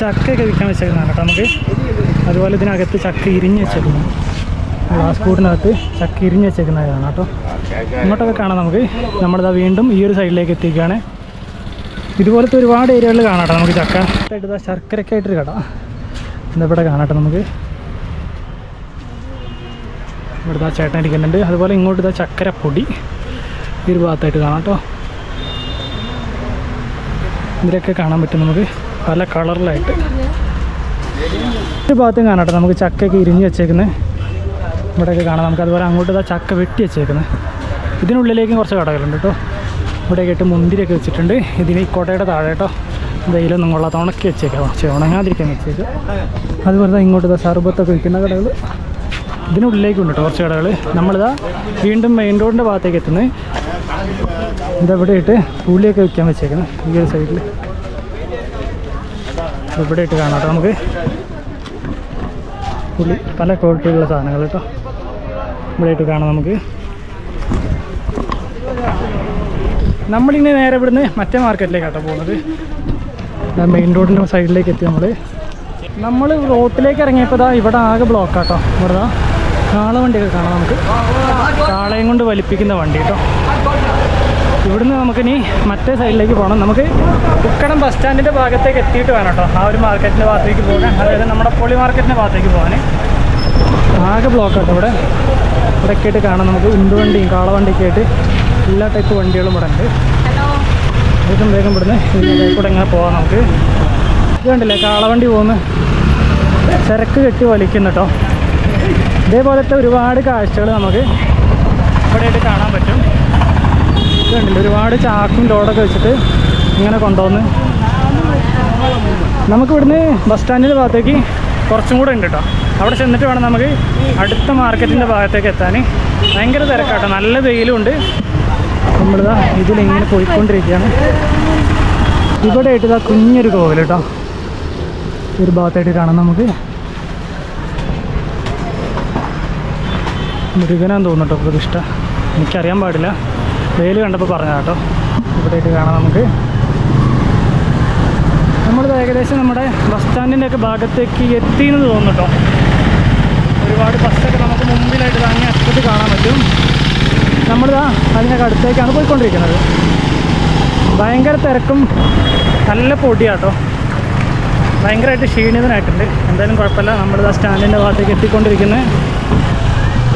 ചക്കയൊക്കെ വിൽക്കാൻ വെച്ചേക്കുന്നതാണ് കേട്ടോ നമുക്ക്. അതുപോലെ ഇതിനകത്ത് ചക്ക ഇരിഞ്ഞ് വെച്ചേക്കുന്നു. ഗ്ലാസ് കൂടിനകത്ത് ചക്ക ഇരിഞ്ഞ് വെച്ചേക്കുന്നത് കാണാം കേട്ടോ. ഇങ്ങോട്ടൊക്കെ കാണാം നമുക്ക്. നമ്മളിതാ വീണ്ടും ഈ ഒരു സൈഡിലേക്ക് എത്തിക്കുകയാണ്. ഇതുപോലത്തെ ഒരുപാട് ഏരിയകളിൽ കാണാം കേട്ടോ നമുക്ക്. ചക്ക ആയിട്ട് ശർക്കരയൊക്കെ ആയിട്ടൊരു കട ഇവിടെ കാണാം കേട്ടോ നമുക്ക്. ഇവിടുത്തെ ആ ചേട്ടൻ ഇരിക്കുന്നുണ്ട്. അതുപോലെ ഇങ്ങോട്ട് ഇതാ ചക്കരപ്പൊടി ഈ ഒരു ഭാഗത്തായിട്ട് കാണാം കേട്ടോ. ഇതിലൊക്കെ കാണാൻ പറ്റും നമുക്ക് പല കളറിലായിട്ട്. ഒരു ഭാഗത്തും കാണാം കേട്ടോ നമുക്ക് ചക്കയൊക്കെ ഇരിഞ്ഞ് വെച്ചേക്കുന്നത് ഇവിടെയൊക്കെ കാണാം നമുക്ക്. അതുപോലെ അങ്ങോട്ട് ഇതാ ചക്ക വെട്ടി വെച്ചേക്കുന്നത്. ഇതിനുള്ളിലേക്കും കുറച്ച് കടകളുണ്ട് കേട്ടോ. ഇവിടെയൊക്കെ ഇട്ട് മുന്തിരിയൊക്കെ വെച്ചിട്ടുണ്ട്. ഇതിന് ഈ കോട്ടയുടെ താഴെ കേട്ടോ വെയിലൊന്നും കൊള്ളാത്ത ഉണക്കി വെച്ചേക്കാം, ഉണങ്ങാതിരിക്കാൻ വെച്ചേക്കാം. അതുപോലെ ഇങ്ങോട്ട് ഇതാ സർബത്തൊക്കെ വിൽക്കുന്ന കടകൾ ഇതിനുള്ളിലേക്കുണ്ട് കേട്ടോ കുറച്ച് കടകൾ. നമ്മളിതാ വീണ്ടും മെയിൻ റോഡിൻ്റെ ഭാഗത്തേക്ക് എത്തുന്നത്. ഇതെവിടെ ഇട്ട് പുളിയൊക്കെ വിൽക്കാൻ വെച്ചേക്കുന്നത് ഈ ഒരു സൈഡിൽ. ഇവിടെ ഇട്ട് കാണാം കേട്ടോ നമുക്ക് പുളി പല ക്വാളിറ്റിയിലുള്ള സാധനങ്ങൾ കേട്ടോ. ഇവിടെ ഇട്ട് കാണാം നമുക്ക്. നമ്മളിങ്ങനെ നേരെ ഇവിടുന്ന് മറ്റേ മാർക്കറ്റിലേക്കാട്ടോ പോകുന്നത്. മെയിൻ റോഡിൻ്റെ സൈഡിലേക്ക് എത്തി നമ്മൾ റോട്ടിലേക്ക് ഇറങ്ങിയപ്പോൾ ഇതാ ഇവിടെ ആകെ ബ്ലോക്കാട്ടോ. ഇവിടെ കാളവണ്ടിയൊക്കെ കാണാം നമുക്ക്. കാളയും കൊണ്ട് വലിപ്പിക്കുന്ന വണ്ടി കേട്ടോ. ഇവിടുന്ന് നമുക്കിനി മറ്റേ സൈഡിലേക്ക് പോകണം. നമുക്ക് ഉക്കടം ബസ് സ്റ്റാൻഡിൻ്റെ ഭാഗത്തേക്ക് എത്തിയിട്ട് വേണം കേട്ടോ ആ ഒരു മാർക്കറ്റിൻ്റെ ഭാഗത്തേക്ക് പോകാൻ. അതായത് നമ്മുടെ പൊളി മാർക്കറ്റിൻ്റെ ഭാഗത്തേക്ക് പോകാൻ. ആകെ ബ്ലോക്കാട്ടോ ഇവിടെ. ഇവിടെയൊക്കെ ആയിട്ട് കാണാം നമുക്ക് ഉന്തുവണ്ടിയും കാളവണ്ടിയൊക്കെ ആയിട്ട് എല്ലാ ടൈപ്പ് വണ്ടികളും ഇവിടെ ഉണ്ട്. വേഗം വേഗം ഇവിടുന്ന് ഇതിലേക്ക് കൂടെ ഇങ്ങനെ പോകാം നമുക്ക്. ഇത് കണ്ടില്ലേ കാളവണ്ടി പോകുന്നു, ചരക്ക് കെട്ടി വലിക്കുന്നു കേട്ടോ. ഇതേപോലത്തെ ഒരുപാട് കാഴ്ചകൾ നമുക്ക് ഇവിടെയായിട്ട് കാണാൻ പറ്റും. ഇത് കണ്ടില്ലേ ഒരുപാട് ചാക്കും ലോഡൊക്കെ വെച്ചിട്ട് ഇങ്ങനെ കൊണ്ടുവന്ന് നമുക്കിവിടുന്ന് ബസ് സ്റ്റാൻഡിൻ്റെ ഭാഗത്തേക്ക് കുറച്ചും കൂടെ ഉണ്ട് കേട്ടോ. അവിടെ ചെന്നിട്ട് വേണം നമുക്ക് അടുത്ത മാർക്കറ്റിൻ്റെ ഭാഗത്തേക്ക് എത്താൻ. ഭയങ്കര തിരക്കാട്ടോ, നല്ല വെയിലും ഉണ്ട്. നമ്മളിതാ ഇതിലിങ്ങനെ പോയിക്കൊണ്ടിരിക്കുകയാണ്. ഇവിടെ ആയിട്ട് ഇതാ കുഞ്ഞൊരു കോവിൽ കേട്ടോ ഒരു ഭാഗത്തായിട്ട് കാണാം നമുക്ക്. മൃഗനാന്ന് തോന്നുന്നു കേട്ടോ പ്രതിഷ്ഠ, എനിക്കറിയാൻ പാടില്ല, വെയിൽ കണ്ടപ്പോൾ പറഞ്ഞതാ കേട്ടോ. ഇവിടെ ആയിട്ട് കാണാം നമുക്ക്. നമ്മളിത് ഏകദേശം നമ്മുടെ ബസ് സ്റ്റാൻഡിൻ്റെ ഒക്കെ ഭാഗത്തേക്ക് എത്തിയെന്ന് തോന്നുന്നു കേട്ടോ. ഒരുപാട് ബസ്സൊക്കെ നമുക്ക് മുമ്പിലായിട്ട് അങ്ങേ അറ്റത്ത് കാണാൻ പറ്റും. നമ്മളിതാ അതിനൊക്കെ അടുത്തേക്കാണ് പോയിക്കൊണ്ടിരിക്കുന്നത്. ഭയങ്കര തിരക്കും നല്ല പൊടിയാട്ടോ, ഭയങ്കരമായിട്ട് ക്ഷീണിതനായിട്ടുണ്ട്. എന്തായാലും കുഴപ്പമില്ല, നമ്മളിതാ സ്റ്റാൻഡിൻ്റെ ഭാഗത്തേക്ക് എത്തിക്കൊണ്ടിരിക്കുന്നത്.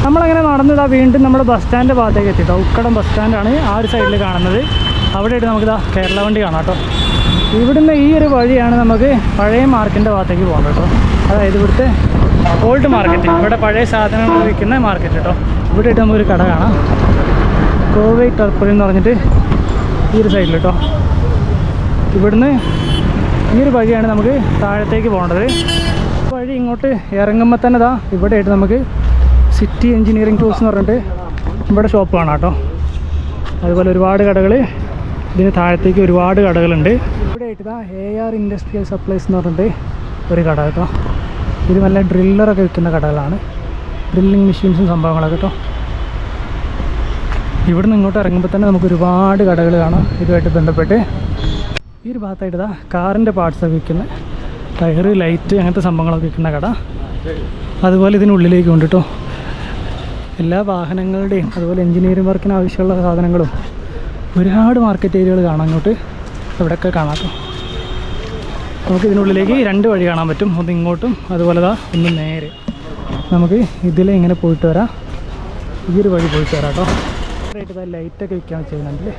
നമ്മളങ്ങനെ നടന്നിതാ വീണ്ടും നമ്മുടെ ബസ് സ്റ്റാൻഡിൻ്റെ ഭാഗത്തേക്ക് എത്തിട്ടോ. ഉക്കടം ബസ് സ്റ്റാൻഡാണ് ആ ഒരു സൈഡിൽ കാണുന്നത്. അവിടെയായിട്ട് നമുക്കിതാ കേരള വണ്ടി കാണാം കേട്ടോ. ഇവിടുന്ന് ഈ ഒരു വഴിയാണ് നമുക്ക് പഴയ മാർക്കറ്റിൻ്റെ ഭാഗത്തേക്ക് പോകണം കേട്ടോ. അതായത് ഇവിടുത്തെ ഓൾഡ് മാർക്കറ്റ്, ഇവിടെ പഴയ സാധനങ്ങൾ വിൽക്കുന്ന മാർക്കറ്റ് കേട്ടോ. ഇവിടെ ആയിട്ട് നമുക്കൊരു കട കാണാം, കോവൈ ടർപ്പൽ എന്ന് പറഞ്ഞിട്ട് ഈ ഒരു സൈഡിൽ കേട്ടോ. ഇവിടുന്ന് ഈ ഒരു വഴിയാണ് നമുക്ക് താഴത്തേക്ക് പോകേണ്ടത്. വഴി ഇങ്ങോട്ട് ഇറങ്ങുമ്പോൾ തന്നെ ഇതാ ഇവിടെ ആയിട്ട് നമുക്ക് സിറ്റി എഞ്ചിനീയറിംഗ് ടൂൾസ് എന്ന് പറഞ്ഞിട്ട് ഇവിടെ ഷോപ്പ് കാണാം കേട്ടോ. അതുപോലെ ഒരുപാട് കടകൾ, ഇതിന് താഴത്തേക്ക് ഒരുപാട് കടകളുണ്ട്. ഇവിടെ ആയിട്ട് ഇതാ AR ഇൻഡസ്ട്രിയൽ സപ്ലൈസ് എന്ന് പറഞ്ഞിട്ട് ഒരു കട കേട്ടോ. ഇത് നല്ല ഡ്രില്ലറൊക്കെ വിൽക്കുന്ന കടകളാണ്, ഡ്രില്ലിങ് മെഷീൻസും സംഭവങ്ങളൊക്കെ കേട്ടോ. ഇവിടുന്ന് ഇങ്ങോട്ട് ഇറങ്ങുമ്പോൾ തന്നെ നമുക്ക് ഒരുപാട് കടകൾ കാണാം ഇതുമായിട്ട് ബന്ധപ്പെട്ട്. ഈ ഒരു ഭാഗത്തായിട്ട് ഇതാ കാറിൻ്റെ പാർട്സൊക്കെ വിൽക്കുന്ന, ടയർ, ലൈറ്റ്, അങ്ങനത്തെ സംഭവങ്ങളൊക്കെ വിൽക്കുന്ന കട. അതുപോലെ ഇതിനുള്ളിലേക്ക് ഉണ്ട് കേട്ടോ എല്ലാ വാഹനങ്ങളുടെയും അതുപോലെ എഞ്ചിനീയറിംഗ് വർക്കിന് ആവശ്യമുള്ള സാധനങ്ങളും ഒരുപാട് മാർക്കറ്റ് ഏരിയകൾ കാണാം അങ്ങോട്ട്. ഇവിടെയൊക്കെ കാണാം കേട്ടോ. നമുക്ക് ഇതിനുള്ളിലേക്ക് രണ്ട് വഴി കാണാൻ പറ്റും, ഒന്ന് ഇങ്ങോട്ടും അതുപോലെ ഒന്ന് നേരെ. നമുക്ക് ഇതിലെ ഇങ്ങനെ പോയിട്ട് വരാം, ഈ ഒരു വഴി പോയിട്ട് വരാം കേട്ടോ. ആയിട്ട് ലൈറ്റൊക്കെ വിൽക്കാൻ വെച്ചിട്ടുണ്ടെങ്കിൽ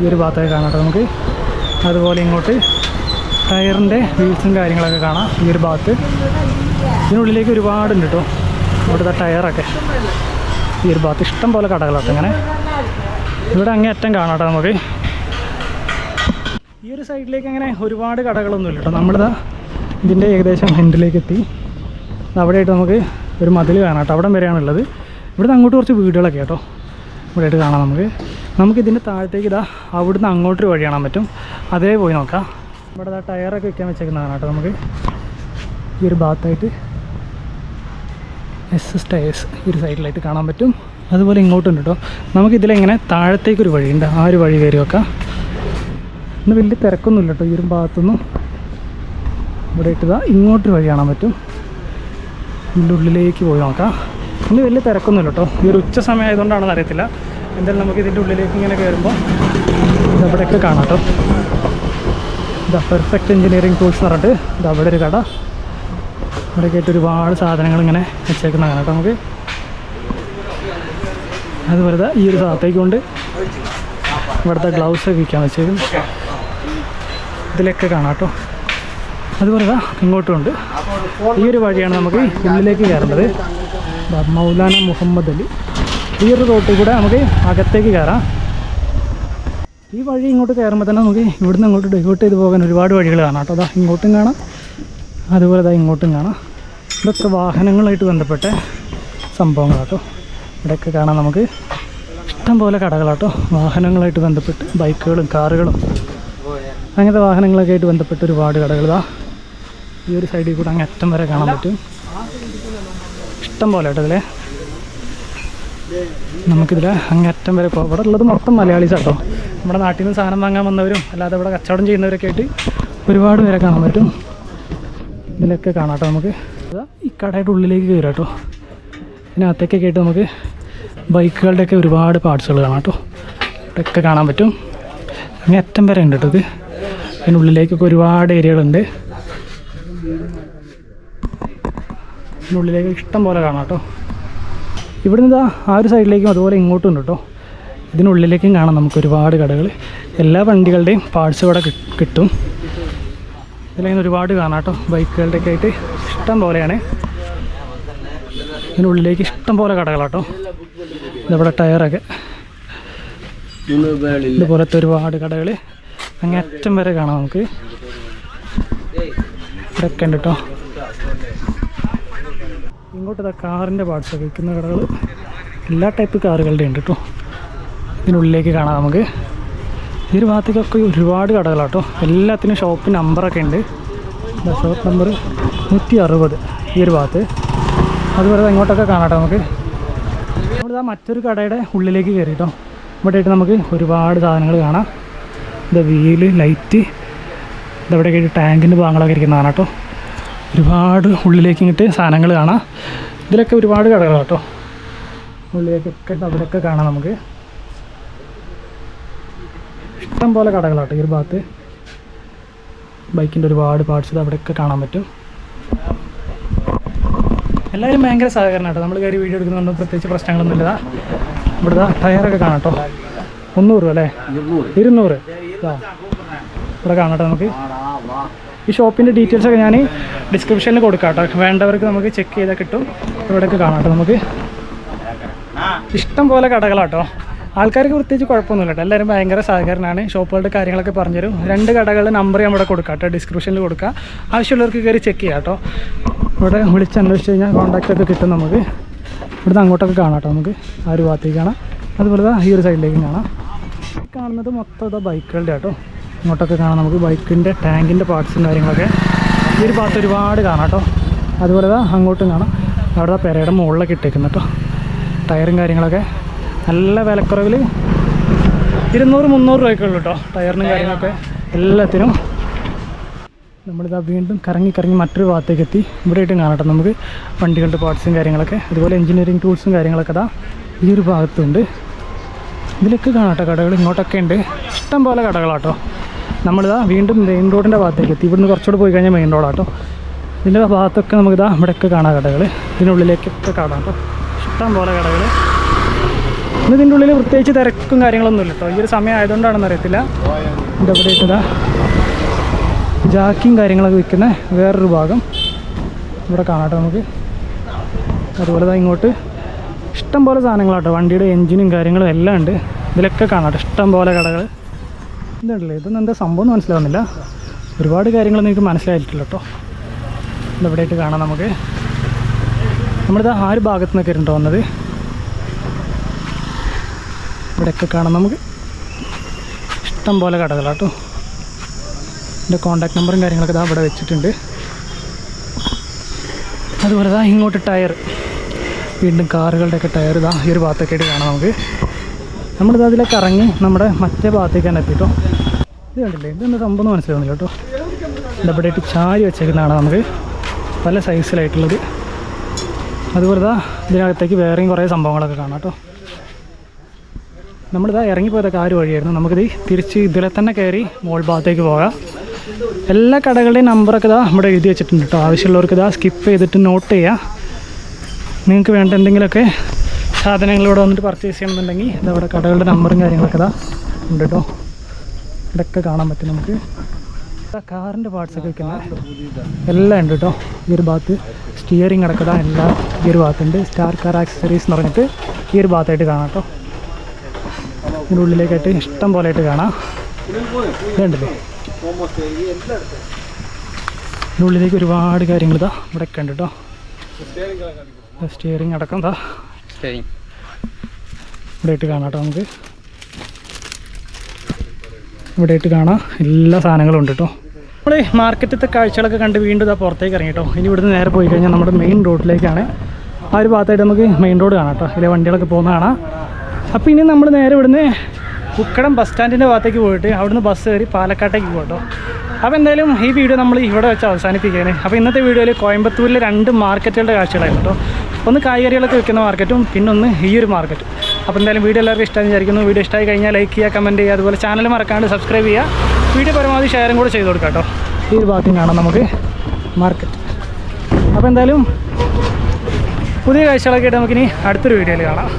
ഈ ഒരു ഭാഗത്തൊക്കെ കാണാം കേട്ടോ നമുക്ക്. അതുപോലെ ഇങ്ങോട്ട് ടയറിൻ്റെ വീൽസും കാര്യങ്ങളൊക്കെ കാണാം ഈ ഒരു ഭാഗത്ത്. ഇതിനുള്ളിലേക്ക് ഒരുപാടുണ്ട് കേട്ടോ. ഇവിടുത്തെ ടയറൊക്കെ ഈ ഒരു ഭാഗത്ത് ഇഷ്ടം പോലെ കടകളൊക്കെ ഇങ്ങനെ ഇവിടെ അങ്ങേ അറ്റം കാണാം കേട്ടോ നമുക്ക്. ഈ ഒരു സൈഡിലേക്ക് അങ്ങനെ ഒരുപാട് കടകളൊന്നുമില്ല കേട്ടോ. നമ്മളിതാ ഇതിൻ്റെ ഏകദേശം എൻഡിലേക്ക് എത്തി. അവിടെയായിട്ട് നമുക്ക് ഒരു മതിൽ കാണാം കേട്ടോ, അവിടം വരെയാണുള്ളത്. ഇവിടുന്ന് അങ്ങോട്ട് കുറച്ച് വീടുകളൊക്കെ കേട്ടോ ഇവിടെയായിട്ട് കാണാം നമുക്കിതിൻ്റെ താഴത്തേക്ക് ഇതാ അവിടുന്ന് അങ്ങോട്ടൊരു വഴി കാണാൻ പറ്റും, അതേ പോയി നോക്കാം. ഇവിടെ ഇതാ ടയറൊക്കെ വെക്കാൻ വെച്ചേക്കുന്നതാണ് കേട്ടോ നമുക്ക്. ഈ ഒരു ഭാഗത്തായിട്ട് SS ടയേഴ്സ് ഈ ഒരു സൈഡിലായിട്ട് കാണാൻ പറ്റും. അതുപോലെ ഇങ്ങോട്ടുണ്ട് കേട്ടോ. നമുക്കിതിലിങ്ങനെ താഴത്തേക്കൊരു വഴിയുണ്ട്, ആ ഒരു വഴി കയറി വെക്കാം. ഇന്ന് വലിയ തിരക്കൊന്നുമില്ല കേട്ടോ ഈ ഒരു ഭാഗത്തുനിന്നും. ഇവിടെ ഇട്ടതാ ഇങ്ങോട്ടൊരു വഴി കാണാൻ പറ്റും, ഇതിൻ്റെ ഉള്ളിലേക്ക് പോയി നോക്കാം. ഇന്ന് വലിയ തിരക്കൊന്നുമില്ല കേട്ടോ. ഈ ഒരു ഉച്ച സമയം ആയതുകൊണ്ടാണെന്ന് അറിയത്തില്ല. എന്തായാലും നമുക്ക് ഇതിൻ്റെ ഉള്ളിലേക്ക് ഇങ്ങനെ കയറുമ്പോൾ ഇതവിടെയൊക്കെ കാണാം കേട്ടോ. ഇതാ പെർഫെക്റ്റ് എഞ്ചിനീയറിംഗ് ടൂൾസ് എന്ന് പറഞ്ഞിട്ട് ഇത് അവിടെ ഒരു കട. ഇവിടെയൊക്കെ ആയിട്ട് ഒരുപാട് സാധനങ്ങൾ ഇങ്ങനെ വെച്ചേക്കുന്ന കാണാം കേട്ടോ നമുക്ക്. അതുപോലെ ഈ ഒരു ഭാഗത്തേക്ക് കൊണ്ട് ഇവിടുത്തെ ഗ്ലൗസൊക്കെ വിൽക്കാൻ വെച്ചേക്കും. ഇതിലൊക്കെ കാണാം കേട്ടോ. അതുപോലെ ഇങ്ങോട്ടും ഉണ്ട്. ഈ ഒരു വഴിയാണ് നമുക്ക് ഉള്ളിലേക്ക് കയറേണ്ടത്. മൗലാന മുഹമ്മദ് അലി. ഈ ഒരു റോട്ടിൽ കൂടെ നമുക്ക് അകത്തേക്ക് കയറാം. ഈ വഴി ഇങ്ങോട്ട് കയറുമ്പോൾ തന്നെ നമുക്ക് ഇവിടുന്ന് അങ്ങോട്ട് ഡൈവേർട്ട് ചെയ്ത് പോകാൻ ഒരുപാട് വഴികൾ കാണാം കേട്ടോ. അതാ ഇങ്ങോട്ടും കാണാം, അതുപോലെ ഇങ്ങോട്ടും കാണാം. ഇതൊക്കെ വാഹനങ്ങളായിട്ട് ബന്ധപ്പെട്ട സംഭവങ്ങളാട്ടോ. ഇവിടെയൊക്കെ കാണാം നമുക്ക് ഇഷ്ടം പോലെ കടകളാട്ടോ. വാഹനങ്ങളായിട്ട് ബന്ധപ്പെട്ട് ബൈക്കുകളും കാറുകളും അങ്ങനത്തെ വാഹനങ്ങളൊക്കെ ആയിട്ട് ബന്ധപ്പെട്ട് ഒരുപാട് കടകൾ ഈ ഒരു സൈഡിൽ കൂടെ അങ്ങ് അറ്റം വരെ കാണാൻ പറ്റും. ഇഷ്ടം പോലെ കേട്ടോ ഇതിലെ. നമുക്കിതിൽ അങ്ങറ്റം വരെ പോകാം. ഇവിടെ ഉള്ളത് മൊത്തം മലയാളീസ് കേട്ടോ. നമ്മുടെ നാട്ടിൽ നിന്ന് സാധനം വാങ്ങാൻ വന്നവരും അല്ലാതെ ഇവിടെ കച്ചവടം ചെയ്യുന്നവരൊക്കെ ആയിട്ട് ഒരുപാട് പേരെ കാണാൻ പറ്റും. ഇതിലൊക്കെ കാണാം കേട്ടോ. നമുക്ക് ഈ കടയുടെ ഉള്ളിലേക്ക് കയറാം കേട്ടോ. ഇതിനകത്തേക്കൊക്കെ ആയിട്ട് നമുക്ക് ബൈക്കുകളുടെയൊക്കെ ഒരുപാട് പാർട്സുകൾ കാണാം കേട്ടോ. ഇവിടെയൊക്കെ കാണാൻ പറ്റും. അങ്ങനെ അറ്റം വരെ ഉണ്ട് കേട്ടോ ഇത്. അതിനുള്ളിലേക്കൊക്കെ ഒരുപാട് ഏരിയകളുണ്ട്. ഇതിനുള്ളിലേക്ക് ഇഷ്ടം പോലെ കാണാം കേട്ടോ. ഇവിടുന്ന് ആ ഒരു സൈഡിലേക്കും അതുപോലെ ഇങ്ങോട്ടും ഉണ്ട് കേട്ടോ. ഇതിനുള്ളിലേക്കും കാണാം നമുക്ക് ഒരുപാട് കടകൾ. എല്ലാ വണ്ടികളുടെയും പാർട്സ് ഇവിടെ കിട്ടും. ഇതിലേക്ക് ഒരുപാട് കാണാം കേട്ടോ. ബൈക്കുകളുടെയൊക്കെ ആയിട്ട് ഇഷ്ടം പോലെയാണ്. ഇതിനുള്ളിലേക്ക് ഇഷ്ടം പോലെ കടകളാട്ടോ. ഇതവിടെ ടയറൊക്കെ ഇതുപോലത്തെ ഒരുപാട് കടകൾ അങ്ങേ അറ്റം വരെ കാണാം നമുക്ക്. ഇതൊക്കെ ഉണ്ട് കേട്ടോ. ഇങ്ങോട്ട് കാറിൻ്റെ പാർട്സൊക്കെ വിൽക്കുന്ന കടകൾ എല്ലാ ടൈപ്പ് കാറുകളുടെ ഉണ്ട് കേട്ടോ. ഇതിനുള്ളിലേക്ക് കാണാം നമുക്ക്. ഈ ഒരു ഭാഗത്തേക്കൊക്കെ ഒരുപാട് കടകളാട്ടോ. എല്ലാത്തിനും ഷോപ്പ് നമ്പറൊക്കെ ഉണ്ട്. ഷോപ്പ് നമ്പർ 160 ഈ ഒരു ഭാഗത്ത്. അതുപോലെ ഇങ്ങോട്ടൊക്കെ കാണാം നമുക്ക്. നമ്മളിതാ മറ്റൊരു കടയുടെ ഉള്ളിലേക്ക് കയറി കേട്ടോ. ഇവിടെ ആയിട്ട് നമുക്ക് ഒരുപാട് സാധനങ്ങൾ കാണാം. ഇത് വീല്, ലൈറ്റ്, ഇതവിടെ ടാങ്കിൻ്റെ ഭാഗങ്ങളൊക്കെ ഇരിക്കുന്നതാണ് കേട്ടോ. ഒരുപാട് ഉള്ളിലേക്ക് ഇങ്ങിട്ട് സാധനങ്ങൾ കാണാം. ഇതിലൊക്കെ ഒരുപാട് കടകളാണ് കേട്ടോ. ഉള്ളിലേക്കൊക്കെ അവിടെയൊക്കെ കാണാം നമുക്ക്. ഇഷ്ടം പോലെ കടകളാട്ടോ ഈ ഒരു ഭാഗത്ത്. ബൈക്കിൻ്റെ ഒരുപാട് പാർട്സ് അവിടെയൊക്കെ കാണാൻ പറ്റും. എല്ലാവരും ഭയങ്കര സഹകരണം കേട്ടോ. നമ്മൾ കയറി വീഡിയോ എടുക്കുന്നുണ്ട്, പ്രത്യേകിച്ച് പ്രശ്നങ്ങളൊന്നുമില്ല. ഇവിടെ ടയറൊക്കെ കാണാം കേട്ടോ. 100 അല്ലേ, 200 ഇവിടെ കാണാം കേട്ടോ നമുക്ക്. ഈ ഷോപ്പിൻ്റെ ഡീറ്റെയിൽസൊക്കെ ഞാൻ ഡിസ്ക്രിപ്ഷനിൽ കൊടുക്കാം കേട്ടോ. വേണ്ടവർക്ക് നമുക്ക് ചെക്ക് ചെയ്താൽ കിട്ടും. ഇവിടെയൊക്കെ കാണാം കേട്ടോ നമുക്ക്. ഇഷ്ടം പോലെ കടകളാട്ടോ. ആൾക്കാർക്ക് പ്രത്യേകിച്ച് കുഴപ്പമൊന്നുമില്ല കേട്ടോ. എല്ലാവരും ഭയങ്കര സഹകരണമാണ്. ഷോപ്പുകളുടെ കാര്യങ്ങളൊക്കെ പറഞ്ഞുതരും. 2 കടകളുടെ നമ്പർ ഞാൻ ഇവിടെ കൊടുക്കാം കേട്ടോ. ഡിസ്ക്രിപ്ഷനിൽ കൊടുക്കുക. ആവശ്യമുള്ളവർക്ക് കയറി ചെക്ക് ചെയ്യാം കേട്ടോ. ഇവിടെ വിളിച്ച് അന്വേഷിച്ച് കഴിഞ്ഞാൽ കോൺടാക്റ്റൊക്കെ കിട്ടും നമുക്ക്. ഇവിടുന്ന് അങ്ങോട്ടൊക്കെ കാണാം കേട്ടോ നമുക്ക്. ആ ഒരു ഭാഗത്തേക്ക് കാണാം. അതുപോലെ ഈ ഒരു സൈഡിലേക്കും കാണാം. കാണുന്നത് മൊത്തം ബൈക്കുകളുടെ കേട്ടോ. ഇങ്ങോട്ടൊക്കെ കാണാം നമുക്ക്. ബൈക്കിൻ്റെ ടാങ്കിൻ്റെ പാർട്സും കാര്യങ്ങളൊക്കെ ഈ ഒരു ഭാഗത്ത് ഒരുപാട് കാണാം കേട്ടോ. അതുപോലെ അങ്ങോട്ടും കാണാം. അവിടെ പെരയുടെ മുകളിലൊക്കെ ഇട്ടേക്കുന്നു കേട്ടോ. ടയറും കാര്യങ്ങളൊക്കെ നല്ല വിലക്കുറവിൽ 200-300 രൂപയ്ക്കുള്ളൂ കേട്ടോ. ടയറിനും കാര്യങ്ങളൊക്കെ എല്ലാത്തിനും. നമ്മളിതാ വീണ്ടും കറങ്ങി മറ്റൊരു ഭാഗത്തേക്ക് എത്തി. ഇവിടെ ആയിട്ടും കാണാം കേട്ടോ നമുക്ക് വണ്ടികളുടെ പാർട്സും കാര്യങ്ങളൊക്കെ. അതുപോലെ എഞ്ചിനീയറിംഗ് ടൂൾസും കാര്യങ്ങളൊക്കെ ഈ ഒരു ഭാഗത്തുണ്ട്. ഇതിലൊക്കെ കാണാം കേട്ടോ കടകൾ. ഇങ്ങോട്ടൊക്കെ ഉണ്ട് ഇഷ്ടം പോലെ കടകളാട്ടോ. നമ്മളിതാ വീണ്ടും മെയിൻ റോഡിൻ്റെ ഭാഗത്തേക്ക് എത്തി. ഇവിടുന്ന് കുറച്ചുകൂടെ പോയി കഴിഞ്ഞാൽ മെയിൻ റോഡാട്ടോ. ഇതിൻ്റെ ഭാഗത്തൊക്കെ നമുക്കിതാ ഇവിടെയൊക്കെ കാണാം കടകൾ. ഇതിനുള്ളിലേക്കൊക്കെ കാണാം കേട്ടോ. ഇഷ്ടം പോലെ കടകൾ. ഇന്ന് ഇതിൻ്റെ ഉള്ളിൽ പ്രത്യേകിച്ച് തിരക്കും കാര്യങ്ങളൊന്നുമില്ല കേട്ടോ. ഈ ഒരു സമയം ആയതുകൊണ്ടാണെന്ന് അറിയത്തില്ല. ഇതിൻ്റെ ഇവിടെ ഇട്ടതാ ജാക്കിയും കാര്യങ്ങളൊക്കെ വിൽക്കുന്ന വേറൊരു ഭാഗം ഇവിടെ കാണാം കേട്ടോ നമുക്ക്. അതുപോലെ ഇങ്ങോട്ട് ഇഷ്ടം പോലെ സാധനങ്ങളാട്ടോ. വണ്ടിയുടെ എൻജിനും കാര്യങ്ങളും എല്ലാം ഉണ്ട്. ഇതിലൊക്കെ കാണാം കേട്ടോ. ഇഷ്ടം പോലെ കടകൾ. ഇതുണ്ടല്ലേ, ഇതൊന്നും എന്താ സംഭവം മനസ്സിലാവുന്നില്ല. ഒരുപാട് കാര്യങ്ങളൊന്നും എനിക്ക് മനസ്സിലായിട്ടില്ല കേട്ടോ. ഇതെവിടെയായിട്ട് കാണാം നമുക്ക്. നമ്മളിത് ആ ഒരു ഭാഗത്തു നിന്നൊക്കെ ഉണ്ടോ വന്നത്. ഇവിടെയൊക്കെ കാണാം നമുക്ക്. ഇഷ്ടം പോലെ കടകളാട്ടോ. എൻ്റെ കോൺടാക്ട് നമ്പറും കാര്യങ്ങളൊക്കെ ഇവിടെ വെച്ചിട്ടുണ്ട്. അതുപോലെ ഇങ്ങോട്ട് ടയർ, വീണ്ടും കാറുകളുടെയൊക്കെ ടയർ ഈ ഒരു ഭാഗത്തൊക്കെ ആയിട്ട് കാണാം നമുക്ക്. നമ്മളിത് അതിലേക്ക് ഇറങ്ങി നമ്മുടെ മറ്റേ ഭാഗത്തേക്കാണ് എത്തിയിട്ടോ. ഇത് കണ്ടില്ലേ, ഇതൊന്നും സംഭവം മനസ്സിലാവുന്നില്ല കേട്ടോ. ഇവിടെ ആയിട്ട് ചാരി വെച്ചേക്കുന്നതാണ് നമുക്ക് പല സൈസിലായിട്ടുള്ളത്. അതുപോലെ ഇതിനകത്തേക്ക് വേറെയും കുറേ സംഭവങ്ങളൊക്കെ കാണാം കേട്ടോ. നമ്മളിതാ ഇറങ്ങിപ്പോയതൊക്കെ ആ ഒരു വഴിയായിരുന്നു. നമുക്കിത് തിരിച്ച് ഇതിലെ തന്നെ കയറി മോൾ ഭാഗത്തേക്ക് പോകാം. എല്ലാ കടകളുടെയും നമ്പറൊക്കെ ഇവിടെ എഴുതി വെച്ചിട്ടുണ്ട് കേട്ടോ. ആവശ്യമുള്ളവർക്ക് സ്കിപ്പ് ചെയ്തിട്ട് നോട്ട് ചെയ്യുക. നിങ്ങൾക്ക് വേണ്ട എന്തെങ്കിലുമൊക്കെ സാധനങ്ങളിവിടെ വന്നിട്ട് പർച്ചേസ് ചെയ്യണമെന്നുണ്ടെങ്കിൽ ഇതവിടെ കടകളുടെ നമ്പറും കാര്യങ്ങളൊക്കെ ഇതാ ഉണ്ട് കേട്ടോ. ഇതൊക്കെ കാണാൻ പറ്റും നമുക്ക്. കാറിൻ്റെ പാർട്സൊക്കെ വെക്കുന്ന എല്ലാം ഉണ്ട് കേട്ടോ. ഈ ഒരു ഭാഗത്ത് സ്റ്റിയറിംഗ് അടക്കത എല്ലാം ഈ ഒരു ഭാഗത്തുണ്ട്. സ്റ്റാർ കാർ ആക്സസറീസ് എന്ന് പറഞ്ഞിട്ട് ഈ ഒരു ഭാഗത്തായിട്ട് കാണാം കേട്ടോ. ഇതിൻ്റെ ഉള്ളിലേക്കായിട്ട് ഇഷ്ടം പോലെ ആയിട്ട് കാണാം. ഇതുണ്ടല്ലേ, ഇതിൻ്റെ ഉള്ളിലേക്ക് ഒരുപാട് കാര്യങ്ങൾ ഇതാ ഇവിടെയൊക്കെ ഉണ്ട് കേട്ടോ. സ്റ്റിയറിംഗ് അടക്കം ഇതാ ഇവിടെ ആയിട്ട് കാണാം കേട്ടോ. നമുക്ക് ഇവിടെ ആയിട്ട് കാണാം എല്ലാ സാധനങ്ങളും ഉണ്ട് കേട്ടോ. നമ്മൾ മാർക്കറ്റത്തെ കാഴ്ചകളൊക്കെ കണ്ട് വീണ്ടും ഇതാ പുറത്തേക്ക് ഇറങ്ങി കേട്ടോ. ഇനി ഇവിടുന്ന് നേരെ പോയി കഴിഞ്ഞാൽ നമ്മുടെ മെയിൻ റോഡിലേക്കാണ്. ആ ഒരു ഭാഗത്തായിട്ട് നമുക്ക് മെയിൻ റോഡ് കാണാം കേട്ടോ. ഇതിലെ വണ്ടികളൊക്കെ പോകുന്ന കാണാം. അപ്പോൾ ഇനി നമ്മൾ നേരെ ഇവിടുന്ന് ഉക്കടം ബസ് സ്റ്റാൻഡിൻ്റെ ഭാഗത്തേക്ക് പോയിട്ട് അവിടുന്ന് ബസ് കയറി പാലക്കാട്ടേക്ക് പോകും കേട്ടോ. അപ്പോൾ എന്തായാലും ഈ വീഡിയോ നമ്മൾ ഇവിടെ വെച്ച് അവസാനിപ്പിക്കുകയാണ്. അപ്പോൾ ഇന്നത്തെ വീഡിയോയിൽ കോയമ്പത്തൂരിലെ 2 മാർക്കറ്റുകളുടെ കാഴ്ചകളായിരുന്നു കേട്ടോ. ഒന്ന് കായ്കറികളൊക്കെ വിൽക്കുന്ന മാർക്കറ്റും പിന്നെ ഒന്ന് ഈ ഒരു മാർക്കറ്റും. അപ്പോൾ എന്തായാലും വീഡിയോ എല്ലാവർക്കും ഇഷ്ടമായി വിചാരിക്കുന്നു. വീഡിയോ ഇഷ്ടമായി കഴിഞ്ഞാൽ ലൈക്ക് ചെയ്യുക, കമൻറ്റ് ചെയ്യുക, അതുപോലെ ചാനൽ മറക്കാണ്ട് സബ്സ്ക്രൈബ് ചെയ്യുക. വീഡിയോ പരമാവധി ഷെയറും കൂടെ ചെയ്ത് കൊടുക്കാം കേട്ടോ. ഈ ഒരു ഭാഗത്തും കാണാം നമുക്ക് മാർക്കറ്റ്. അപ്പോൾ എന്തായാലും പുതിയ കാഴ്ചകളൊക്കെ ആയിട്ട് നമുക്കിനി അടുത്തൊരു വീഡിയോയിൽ കാണാം.